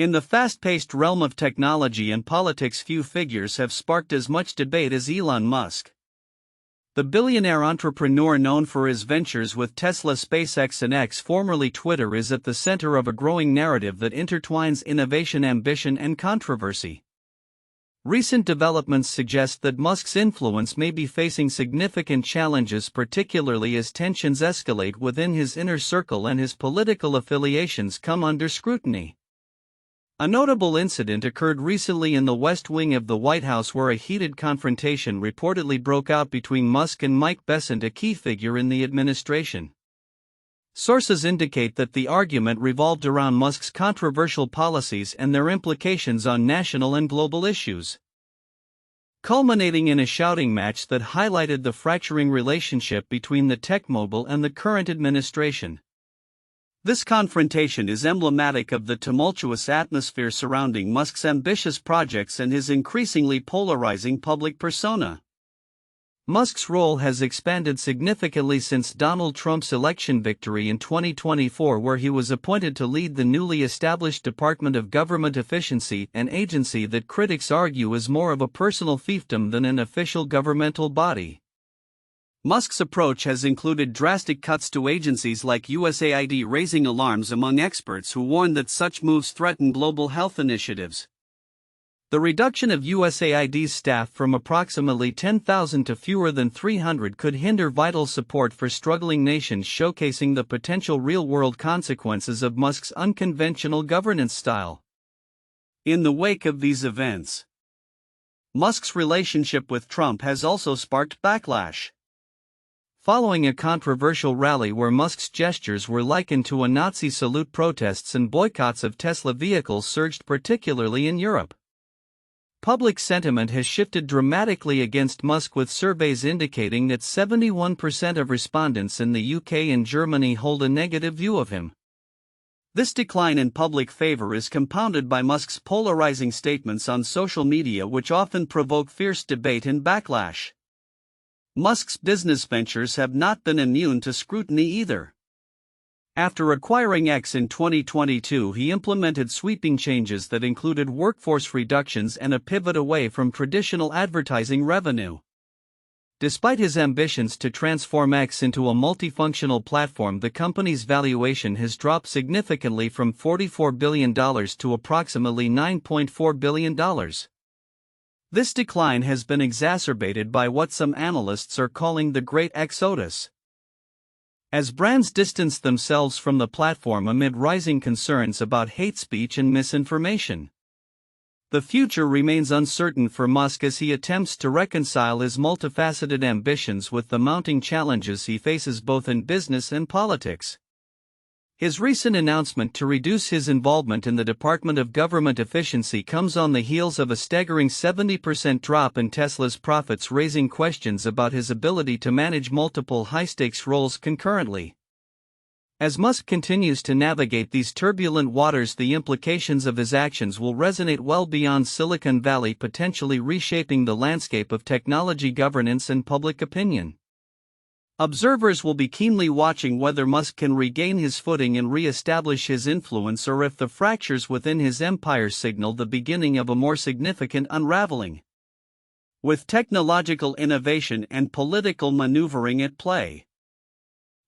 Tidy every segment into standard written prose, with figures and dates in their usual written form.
In the fast-paced realm of technology and politics, few figures have sparked as much debate as Elon Musk. The billionaire entrepreneur known for his ventures with Tesla, SpaceX and X, formerly Twitter, is at the center of a growing narrative that intertwines innovation, ambition and controversy. Recent developments suggest that Musk's influence may be facing significant challenges, particularly as tensions escalate within his inner circle and his political affiliations come under scrutiny. A notable incident occurred recently in the West Wing of the White House, where a heated confrontation reportedly broke out between Musk and Mike Besant, a key figure in the administration. Sources indicate that the argument revolved around Musk's controversial policies and their implications on national and global issues, culminating in a shouting match that highlighted the fracturing relationship between the tech mogul and the current administration. This confrontation is emblematic of the tumultuous atmosphere surrounding Musk's ambitious projects and his increasingly polarizing public persona. Musk's role has expanded significantly since Donald Trump's election victory in 2024, where he was appointed to lead the newly established Department of Government Efficiency, an agency that critics argue is more of a personal fiefdom than an official governmental body. Musk's approach has included drastic cuts to agencies like USAID, raising alarms among experts who warn that such moves threaten global health initiatives. The reduction of USAID's staff from approximately 10,000 to fewer than 300 could hinder vital support for struggling nations, showcasing the potential real-world consequences of Musk's unconventional governance style. In the wake of these events, Musk's relationship with Trump has also sparked backlash. Following a controversial rally where Musk's gestures were likened to a Nazi salute, protests and boycotts of Tesla vehicles surged, particularly in Europe. Public sentiment has shifted dramatically against Musk, with surveys indicating that 71% of respondents in the UK and Germany hold a negative view of him. This decline in public favor is compounded by Musk's polarizing statements on social media, which often provoke fierce debate and backlash. Musk's business ventures have not been immune to scrutiny either. After acquiring X in 2022, he implemented sweeping changes that included workforce reductions and a pivot away from traditional advertising revenue. Despite his ambitions to transform X into a multifunctional platform, the company's valuation has dropped significantly from $44 billion to approximately $9.4 billion. This decline has been exacerbated by what some analysts are calling the Great Exodus. As brands distance themselves from the platform amid rising concerns about hate speech and misinformation. The future remains uncertain for Musk as he attempts to reconcile his multifaceted ambitions with the mounting challenges he faces both in business and politics. His recent announcement to reduce his involvement in the Department of Government Efficiency comes on the heels of a staggering 70% drop in Tesla's profits, raising questions about his ability to manage multiple high-stakes roles concurrently. As Musk continues to navigate these turbulent waters, the implications of his actions will resonate well beyond Silicon Valley, potentially reshaping the landscape of technology governance and public opinion. Observers will be keenly watching whether Musk can regain his footing and re-establish his influence, or if the fractures within his empire signal the beginning of a more significant unraveling. With technological innovation and political maneuvering at play,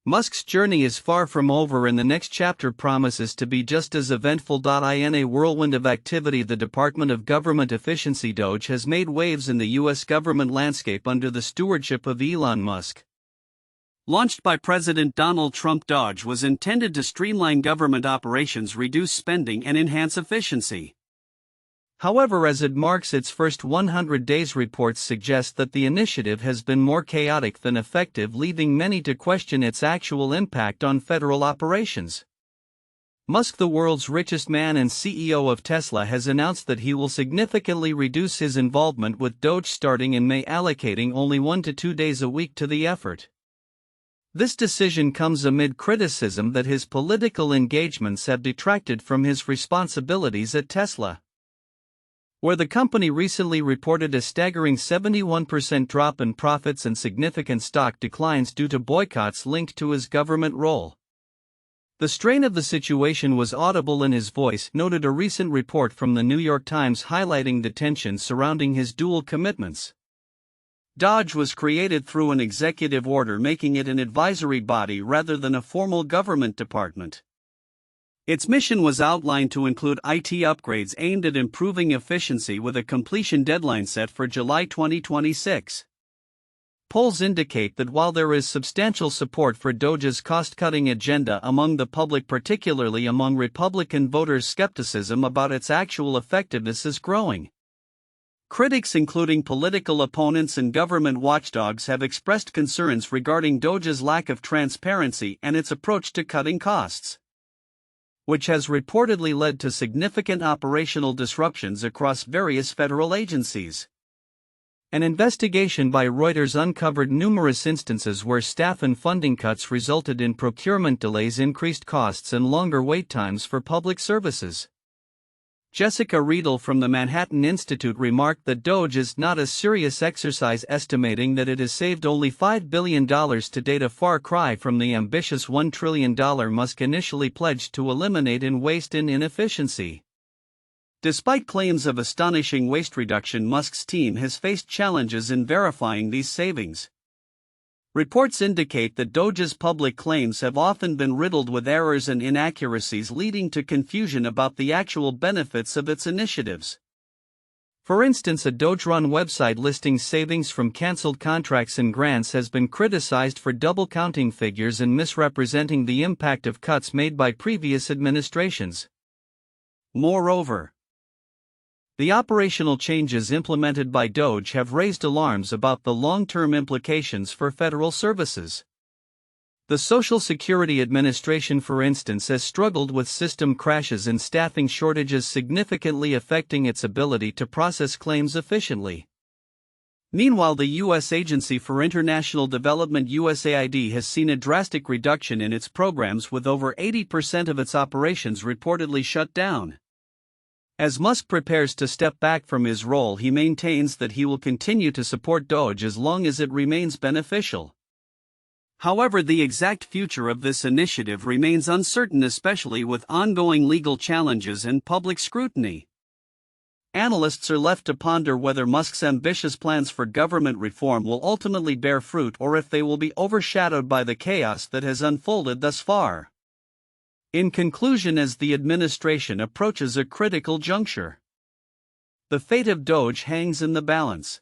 Musk's journey is far from over, and the next chapter promises to be just as eventful. In a whirlwind of activity, the Department of Government Efficiency (DOGE) has made waves in the U.S. government landscape under the stewardship of Elon Musk. Launched by President Donald Trump, DOGE was intended to streamline government operations, reduce spending, and enhance efficiency. However, as it marks its first 100 days, reports suggest that the initiative has been more chaotic than effective, leaving many to question its actual impact on federal operations. Musk, the world's richest man and CEO of Tesla, has announced that he will significantly reduce his involvement with DOGE starting in May, allocating only 1 to 2 days a week to the effort. This decision comes amid criticism that his political engagements have detracted from his responsibilities at Tesla, where the company recently reported a staggering 71% drop in profits and significant stock declines due to boycotts linked to his government role. The strain of the situation was audible in his voice, noted a recent report from the New York Times highlighting the tension surrounding his dual commitments. Doge was created through an executive order, making it an advisory body rather than a formal government department. Its mission was outlined to include IT upgrades aimed at improving efficiency with a completion deadline set for July 2026. Polls indicate that while there is substantial support for Doge's cost-cutting agenda among the public, particularly among Republican voters, skepticism about its actual effectiveness is growing. Critics, including political opponents and government watchdogs, have expressed concerns regarding Doge's lack of transparency and its approach to cutting costs, which has reportedly led to significant operational disruptions across various federal agencies. An investigation by Reuters uncovered numerous instances where staff and funding cuts resulted in procurement delays, increased costs, and longer wait times for public services. Jessica Riedel from the Manhattan Institute remarked that Doge is not a serious exercise, estimating that it has saved only $5 billion to date, a far cry from the ambitious $1 trillion Musk initially pledged to eliminate in waste and inefficiency. Despite claims of astonishing waste reduction, Musk's team has faced challenges in verifying these savings. Reports indicate that Doge's public claims have often been riddled with errors and inaccuracies, leading to confusion about the actual benefits of its initiatives. For instance, a Doge-run website listing savings from cancelled contracts and grants has been criticized for double-counting figures and misrepresenting the impact of cuts made by previous administrations. Moreover, the operational changes implemented by Doge have raised alarms about the long-term implications for federal services. The Social Security Administration, for instance, has struggled with system crashes and staffing shortages, significantly affecting its ability to process claims efficiently. Meanwhile, the U.S. Agency for International Development (USAID) has seen a drastic reduction in its programs, with over 80% of its operations reportedly shut down. As Musk prepares to step back from his role, he maintains that he will continue to support Doge as long as it remains beneficial. However, the exact future of this initiative remains uncertain, especially with ongoing legal challenges and public scrutiny. Analysts are left to ponder whether Musk's ambitious plans for government reform will ultimately bear fruit, or if they will be overshadowed by the chaos that has unfolded thus far. In conclusion, as the administration approaches a critical juncture, the fate of Doge hangs in the balance.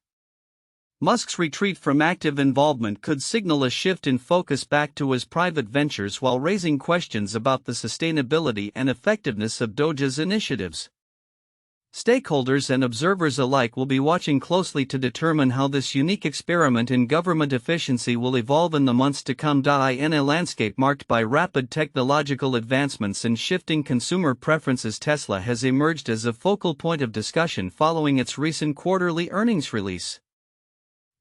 Musk's retreat from active involvement could signal a shift in focus back to his private ventures, while raising questions about the sustainability and effectiveness of Doge's initiatives. Stakeholders and observers alike will be watching closely to determine how this unique experiment in government efficiency will evolve in the months to come. In a landscape marked by rapid technological advancements and shifting consumer preferences, Tesla has emerged as a focal point of discussion following its recent quarterly earnings release.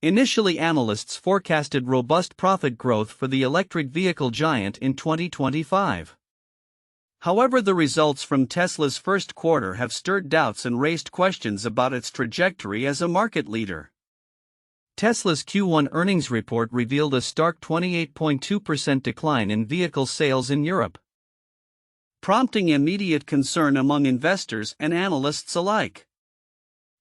Initially, analysts forecasted robust profit growth for the electric vehicle giant in 2025. However, the results from Tesla's first quarter have stirred doubts and raised questions about its trajectory as a market leader. Tesla's Q1 earnings report revealed a stark 28.2% decline in vehicle sales in Europe, prompting immediate concern among investors and analysts alike.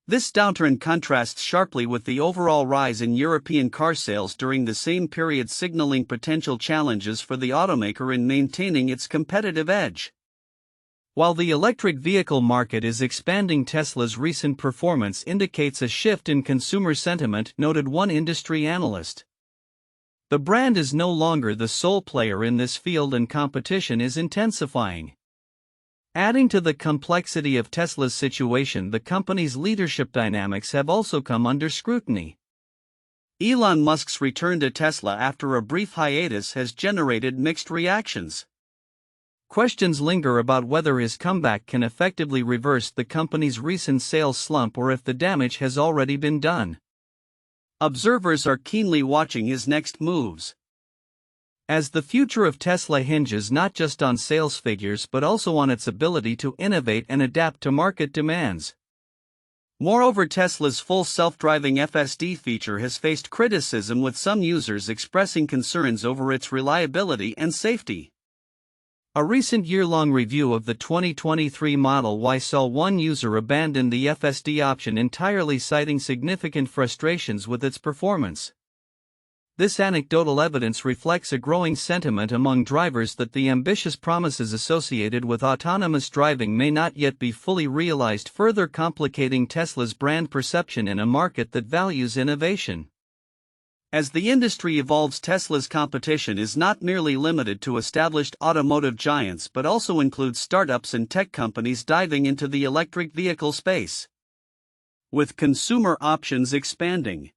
This downturn contrasts sharply with the overall rise in European car sales during the same period, signaling potential challenges for the automaker in maintaining its competitive edge. While the electric vehicle market is expanding, Tesla's recent performance indicates a shift in consumer sentiment, noted one industry analyst. The brand is no longer the sole player in this field and competition is intensifying. Adding to the complexity of Tesla's situation, the company's leadership dynamics have also come under scrutiny. Elon Musk's return to Tesla after a brief hiatus has generated mixed reactions. Questions linger about whether his comeback can effectively reverse the company's recent sales slump or if the damage has already been done. Observers are keenly watching his next moves, as the future of Tesla hinges not just on sales figures but also on its ability to innovate and adapt to market demands. Moreover, Tesla's full self-driving FSD feature has faced criticism, with some users expressing concerns over its reliability and safety. A recent year-long review of the 2023 Model Y saw one user abandon the FSD option entirely, citing significant frustrations with its performance. This anecdotal evidence reflects a growing sentiment among drivers that the ambitious promises associated with autonomous driving may not yet be fully realized, further complicating Tesla's brand perception in a market that values innovation. As the industry evolves, Tesla's competition is not merely limited to established automotive giants but also includes startups and tech companies diving into the electric vehicle space. With consumer options expanding,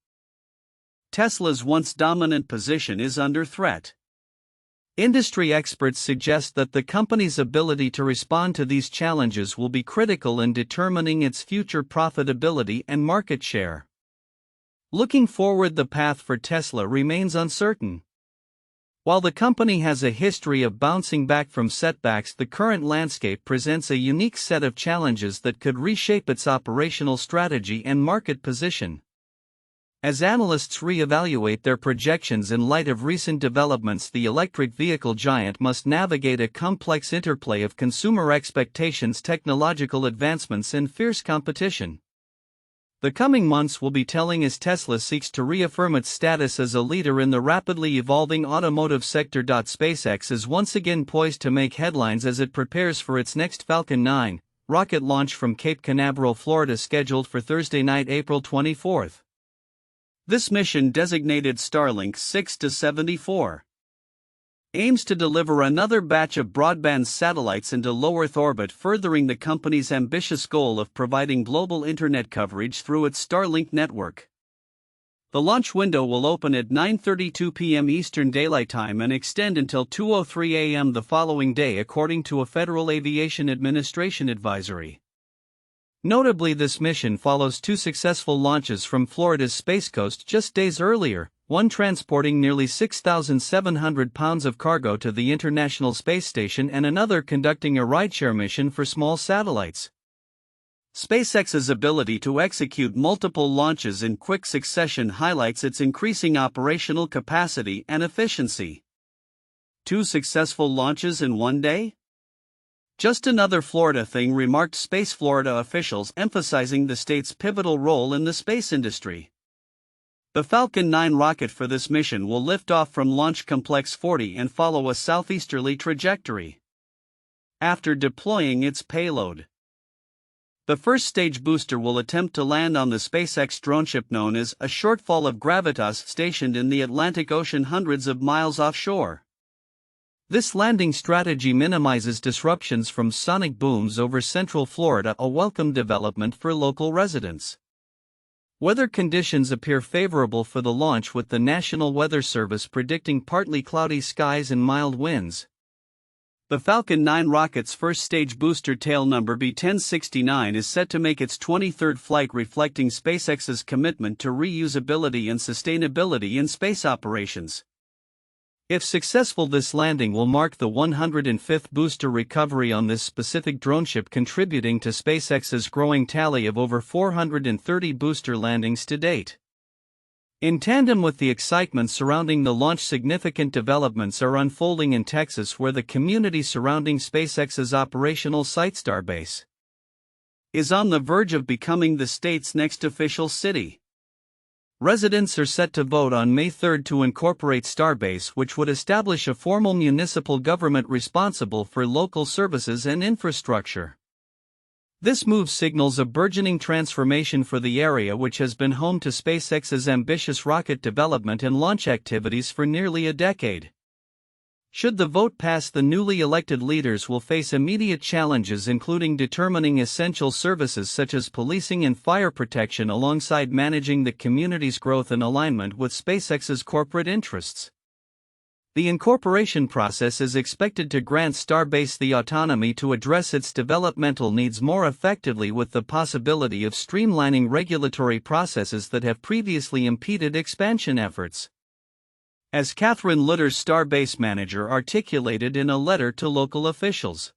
Tesla's once dominant position is under threat. Industry experts suggest that the company's ability to respond to these challenges will be critical in determining its future profitability and market share. Looking forward, the path for Tesla remains uncertain. While the company has a history of bouncing back from setbacks, the current landscape presents a unique set of challenges that could reshape its operational strategy and market position. As analysts re-evaluate their projections in light of recent developments, the electric vehicle giant must navigate a complex interplay of consumer expectations, technological advancements, and fierce competition. The coming months will be telling as Tesla seeks to reaffirm its status as a leader in the rapidly evolving automotive sector. SpaceX is once again poised to make headlines as it prepares for its next Falcon 9 rocket launch from Cape Canaveral, Florida, scheduled for Thursday night, April 24. This mission, designated Starlink 6-74, aims to deliver another batch of broadband satellites into low Earth orbit, furthering the company's ambitious goal of providing global internet coverage through its Starlink network. The launch window will open at 9:32 p.m. Eastern Daylight Time and extend until 2:03 a.m. the following day, according to a Federal Aviation Administration advisory. Notably, this mission follows two successful launches from Florida's Space Coast just days earlier, one transporting nearly 6,700 pounds of cargo to the International Space Station and another conducting a rideshare mission for small satellites. SpaceX's ability to execute multiple launches in quick succession highlights its increasing operational capacity and efficiency. 2 successful launches in one day? Just another Florida thing, remarked Space Florida officials, emphasizing the state's pivotal role in the space industry. The Falcon 9 rocket for this mission will lift off from Launch Complex 40 and follow a southeasterly trajectory. After deploying its payload, the first stage booster will attempt to land on the SpaceX drone ship known as a Shortfall of Gravitas, stationed in the Atlantic Ocean hundreds of miles offshore. This landing strategy minimizes disruptions from sonic booms over central Florida, a welcome development for local residents. Weather conditions appear favorable for the launch, with the National Weather Service predicting partly cloudy skies and mild winds. The Falcon 9 rocket's first stage booster, tail number B1069, is set to make its 23rd flight, reflecting SpaceX's commitment to reusability and sustainability in space operations. If successful, this landing will mark the 105th booster recovery on this specific drone ship, contributing to SpaceX's growing tally of over 430 booster landings to date. In tandem with the excitement surrounding the launch, significant developments are unfolding in Texas, where the community surrounding SpaceX's operational site Starbase is on the verge of becoming the state's next official city. Residents are set to vote on May 3 to incorporate Starbase, which would establish a formal municipal government responsible for local services and infrastructure. This move signals a burgeoning transformation for the area, which has been home to SpaceX's ambitious rocket development and launch activities for nearly a decade. Should the vote pass, the newly elected leaders will face immediate challenges, including determining essential services such as policing and fire protection, alongside managing the community's growth in alignment with SpaceX's corporate interests. The incorporation process is expected to grant Starbase the autonomy to address its developmental needs more effectively, with the possibility of streamlining regulatory processes that have previously impeded expansion efforts. As Catherine Lutter, Starbase manager, articulated in a letter to local officials,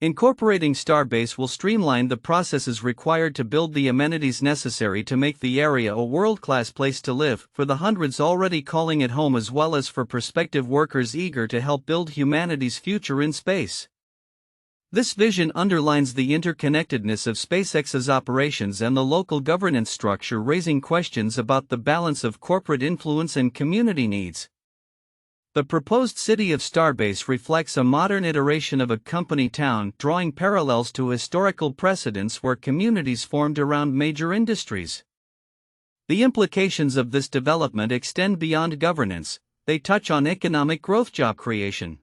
Incorporating Starbase will streamline the processes required to build the amenities necessary to make the area a world-class place to live for the hundreds already calling it home, as well as for prospective workers eager to help build humanity's future in space. This vision underlines the interconnectedness of SpaceX's operations and the local governance structure, raising questions about the balance of corporate influence and community needs. The proposed city of Starbase reflects a modern iteration of a company town, drawing parallels to historical precedents where communities formed around major industries. The implications of this development extend beyond governance. They touch on economic growth, job creation,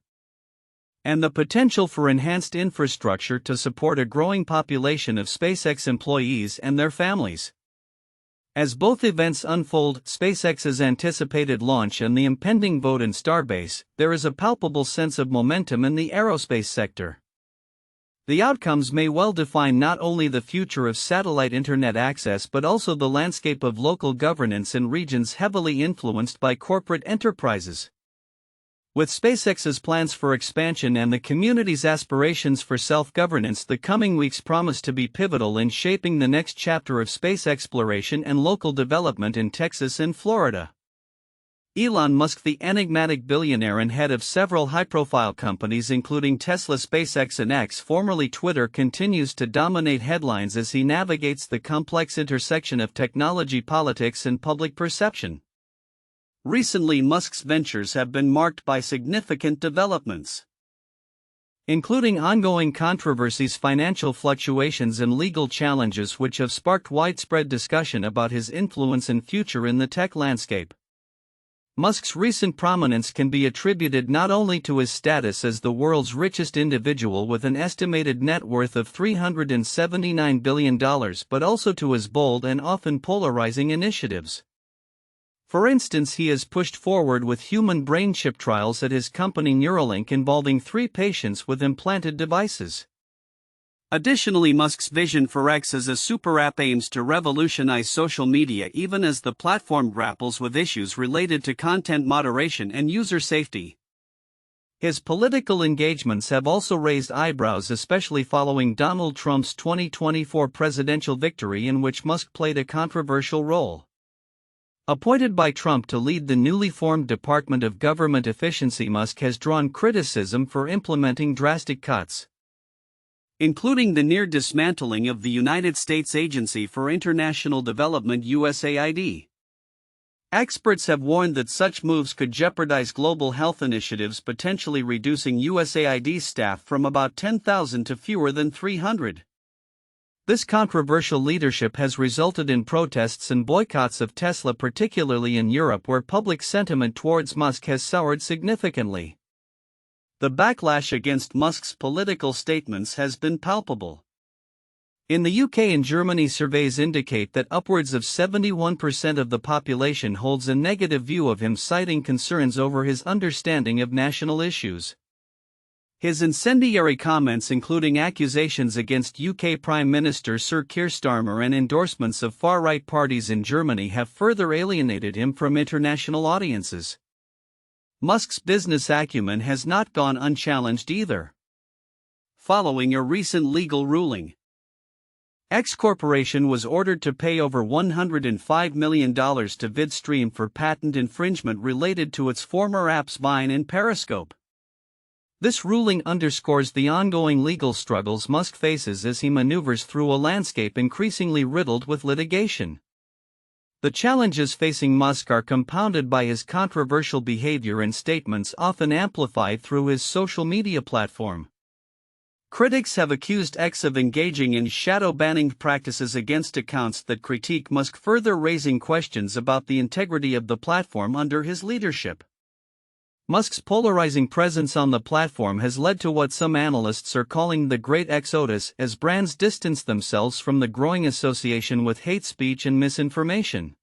and the potential for enhanced infrastructure to support a growing population of SpaceX employees and their families. As both events unfold, SpaceX's anticipated launch and the impending vote in Starbase, there is a palpable sense of momentum in the aerospace sector. The outcomes may well define not only the future of satellite internet access but also the landscape of local governance in regions heavily influenced by corporate enterprises. With SpaceX's plans for expansion and the community's aspirations for self-governance, the coming weeks promise to be pivotal in shaping the next chapter of space exploration and local development in Texas and Florida. Elon Musk, the enigmatic billionaire and head of several high-profile companies including Tesla, SpaceX and X, formerly Twitter, continues to dominate headlines as he navigates the complex intersection of technology, politics and public perception. Recently, Musk's ventures have been marked by significant developments, including ongoing controversies, financial fluctuations, and legal challenges which have sparked widespread discussion about his influence and future in the tech landscape. Musk's recent prominence can be attributed not only to his status as the world's richest individual with an estimated net worth of $379 billion, but also to his bold and often polarizing initiatives. For instance, he has pushed forward with human brain chip trials at his company Neuralink involving 3 patients with implanted devices. Additionally, Musk's vision for X as a super app aims to revolutionize social media even as the platform grapples with issues related to content moderation and user safety. His political engagements have also raised eyebrows, especially following Donald Trump's 2024 presidential victory, in which Musk played a controversial role. Appointed by Trump to lead the newly formed Department of Government Efficiency, Musk has drawn criticism for implementing drastic cuts, including the near dismantling of the United States Agency for International Development (USAID). Experts have warned that such moves could jeopardize global health initiatives, potentially reducing USAID staff from about 10,000 to fewer than 300. This controversial leadership has resulted in protests and boycotts of Tesla, particularly in Europe, where public sentiment towards Musk has soured significantly. The backlash against Musk's political statements has been palpable. In the UK and Germany, surveys indicate that upwards of 71% of the population holds a negative view of him, citing concerns over his understanding of national issues. His incendiary comments, including accusations against UK Prime Minister Sir Keir Starmer and endorsements of far-right parties in Germany, have further alienated him from international audiences. Musk's business acumen has not gone unchallenged either. Following a recent legal ruling, X Corporation was ordered to pay over $105 million to Vidstream for patent infringement related to its former apps Vine and Periscope. This ruling underscores the ongoing legal struggles Musk faces as he maneuvers through a landscape increasingly riddled with litigation. The challenges facing Musk are compounded by his controversial behavior and statements often amplified through his social media platform. Critics have accused X of engaging in shadow banning practices against accounts that critique Musk, further raising questions about the integrity of the platform under his leadership. Musk's polarizing presence on the platform has led to what some analysts are calling the Great Exodus, as brands distance themselves from the growing association with hate speech and misinformation.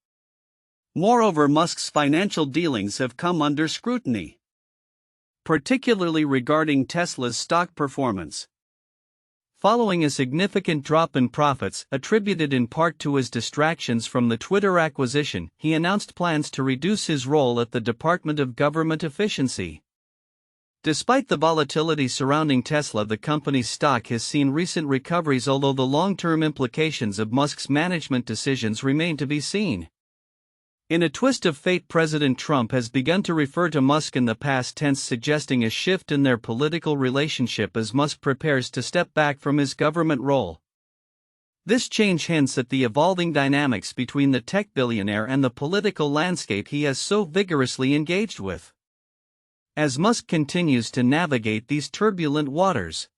Moreover, Musk's financial dealings have come under scrutiny, particularly regarding Tesla's stock performance. Following a significant drop in profits, attributed in part to his distractions from the Twitter acquisition, he announced plans to reduce his role at the Department of Government Efficiency. Despite the volatility surrounding Tesla, the company's stock has seen recent recoveries, although the long-term implications of Musk's management decisions remain to be seen. In a twist of fate, President Trump has begun to refer to Musk in the past tense, suggesting a shift in their political relationship as Musk prepares to step back from his government role. This change hints at the evolving dynamics between the tech billionaire and the political landscape he has so vigorously engaged with. As Musk continues to navigate these turbulent waters,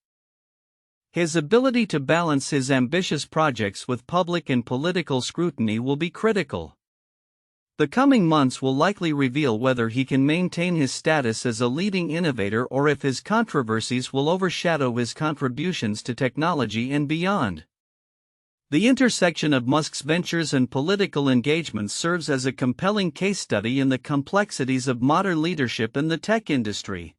his ability to balance his ambitious projects with public and political scrutiny will be critical. The coming months will likely reveal whether he can maintain his status as a leading innovator or if his controversies will overshadow his contributions to technology and beyond. The intersection of Musk's ventures and political engagements serves as a compelling case study in the complexities of modern leadership in the tech industry.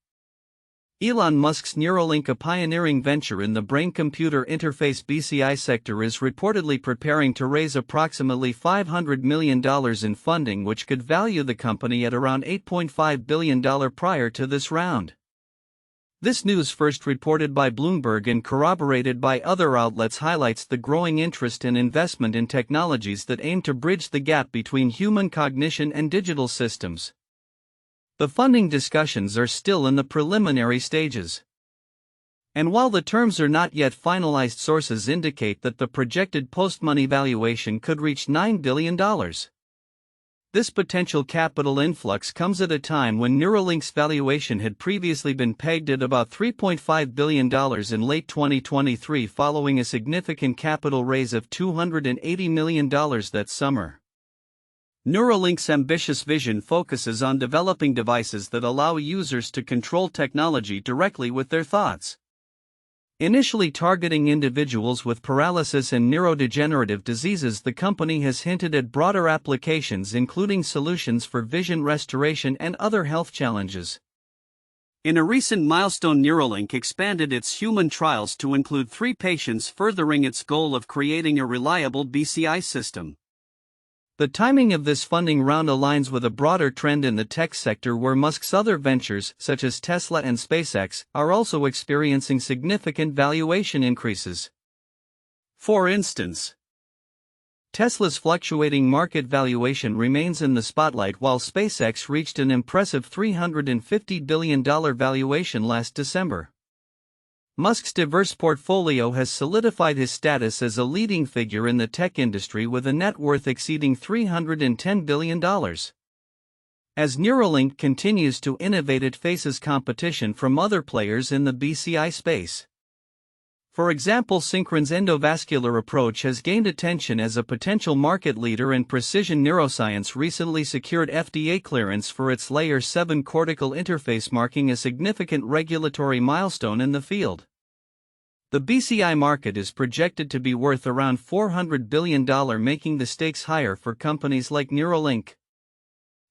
Elon Musk's Neuralink, a pioneering venture in the brain-computer interface BCI sector, is reportedly preparing to raise approximately $500 million in funding, which could value the company at around $8.5 billion prior to this round. This news, first reported by Bloomberg and corroborated by other outlets, highlights the growing interest and investment in technologies that aim to bridge the gap between human cognition and digital systems. The funding discussions are still in the preliminary stages. And while the terms are not yet finalized, sources indicate that the projected post-money valuation could reach $9 billion. This potential capital influx comes at a time when Neuralink's valuation had previously been pegged at about $3.5 billion in late 2023, following a significant capital raise of $280 million that summer. Neuralink's ambitious vision focuses on developing devices that allow users to control technology directly with their thoughts. Initially targeting individuals with paralysis and neurodegenerative diseases, the company has hinted at broader applications, including solutions for vision restoration and other health challenges. In a recent milestone, Neuralink expanded its human trials to include 3 patients, furthering its goal of creating a reliable BCI system. The timing of this funding round aligns with a broader trend in the tech sector, where Musk's other ventures, such as Tesla and SpaceX, are also experiencing significant valuation increases. For instance, Tesla's fluctuating market valuation remains in the spotlight, while SpaceX reached an impressive $350 billion valuation last December. Musk's diverse portfolio has solidified his status as a leading figure in the tech industry, with a net worth exceeding $310 billion. As Neuralink continues to innovate, it faces competition from other players in the BCI space. For example, Synchron's endovascular approach has gained attention as a potential market leader, and Precision Neuroscience recently secured FDA clearance for its Layer 7 cortical interface, marking a significant regulatory milestone in the field. The BCI market is projected to be worth around $400 billion, making the stakes higher for companies like Neuralink.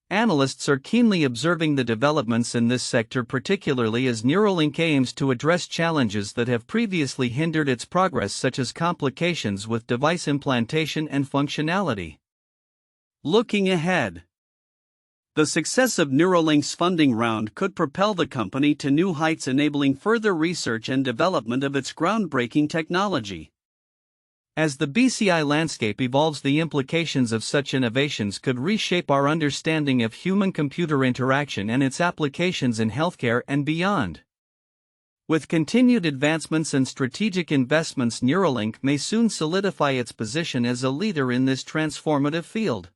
Analysts are keenly observing the developments in this sector, particularly as Neuralink aims to address challenges that have previously hindered its progress, such as complications with device implantation and functionality. Looking ahead, the success of Neuralink's funding round could propel the company to new heights, enabling further research and development of its groundbreaking technology. As the BCI landscape evolves, the implications of such innovations could reshape our understanding of human-computer interaction and its applications in healthcare and beyond. With continued advancements and strategic investments, Neuralink may soon solidify its position as a leader in this transformative field.